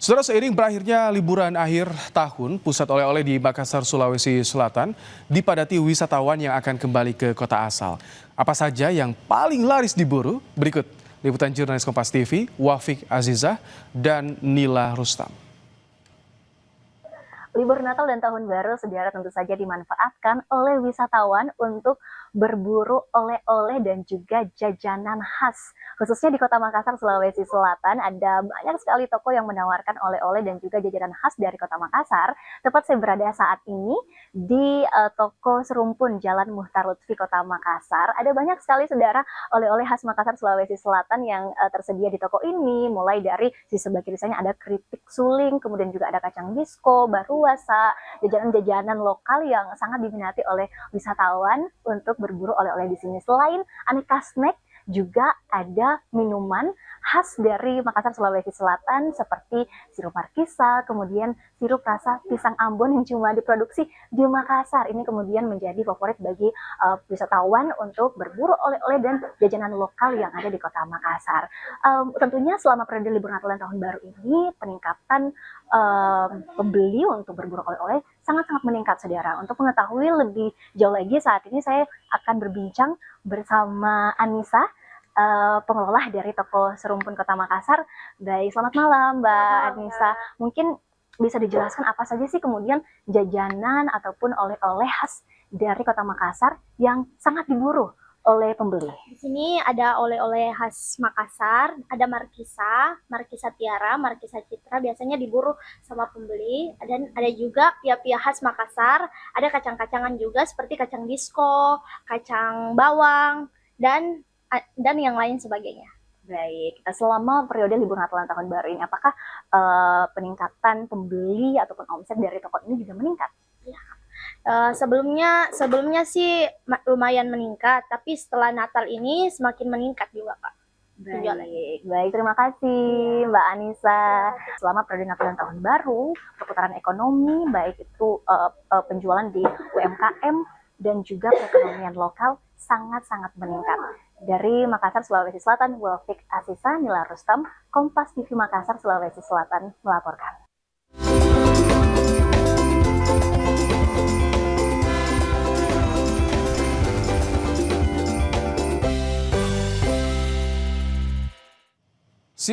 Saudara, seiring berakhirnya liburan akhir tahun, pusat oleh-oleh di Makassar, Sulawesi Selatan dipadati wisatawan yang akan kembali ke kota asal. Apa saja yang paling laris diburu? Berikut liputan jurnalis Kompas TV, Wafik Azizah dan Nila Rustam. Libur Natal dan Tahun Baru sejarah tentu saja dimanfaatkan oleh wisatawan untuk berburu oleh-oleh dan juga jajanan khas. Khususnya di Kota Makassar, Sulawesi Selatan, ada banyak sekali toko yang menawarkan oleh-oleh dan juga jajanan khas dari Kota Makassar. Tepat saya berada saat ini di toko Serumpun Jalan Muhtar Lutfi, Kota Makassar. Ada banyak sekali saudara oleh-oleh khas Makassar, Sulawesi Selatan yang tersedia di toko ini. Mulai dari di sebelah kiri saya ada keripik suling, kemudian juga ada kacang disco, baruasa, jajanan-jajanan lokal yang sangat diminati oleh wisatawan untuk berburu oleh-oleh di sini. Selain aneka snack, juga ada minuman khas dari Makassar, Sulawesi Selatan seperti sirup markisa, kemudian sirup rasa pisang Ambon yang cuma diproduksi di Makassar. Ini kemudian menjadi favorit bagi wisatawan untuk berburu oleh-oleh dan jajanan lokal yang ada di Kota Makassar. Tentunya selama periode libur Natal dan Tahun Baru ini peningkatan pembeli untuk berburu oleh-oleh sangat-sangat meningkat, saudara. Untuk mengetahui lebih jauh lagi, saat ini saya akan berbincang bersama Anissa, pengelola dari toko Serumpun Kota Makassar. Baik, selamat malam Mbak Anissa. Mungkin bisa dijelaskan apa saja sih kemudian jajanan ataupun oleh-oleh khas dari Kota Makassar yang sangat diburu oleh pembeli? Di sini ada oleh-oleh khas Makassar, ada markisa, markisa tiara, markisa citra, biasanya diburu sama pembeli. Dan ada juga pia-pia khas Makassar, ada kacang-kacangan juga seperti kacang disco, kacang bawang, dan yang lain sebagainya. Baik, selama periode libur Natal dan Tahun Baru ini, apakah peningkatan pembeli ataupun omset dari toko ini juga meningkat? Ya. Sebelumnya sih lumayan meningkat, tapi setelah Natal ini semakin meningkat juga, Kak. Baik, terima kasih Mbak Anissa. Selama periode Natal dan Tahun Baru, perputaran ekonomi, baik itu penjualan di UMKM dan juga perekonomian lokal sangat-sangat meningkat. Dari Makassar, Sulawesi Selatan, Wafik Azizah, Nila Rustam, Kompas TV Makassar, Sulawesi Selatan melaporkan.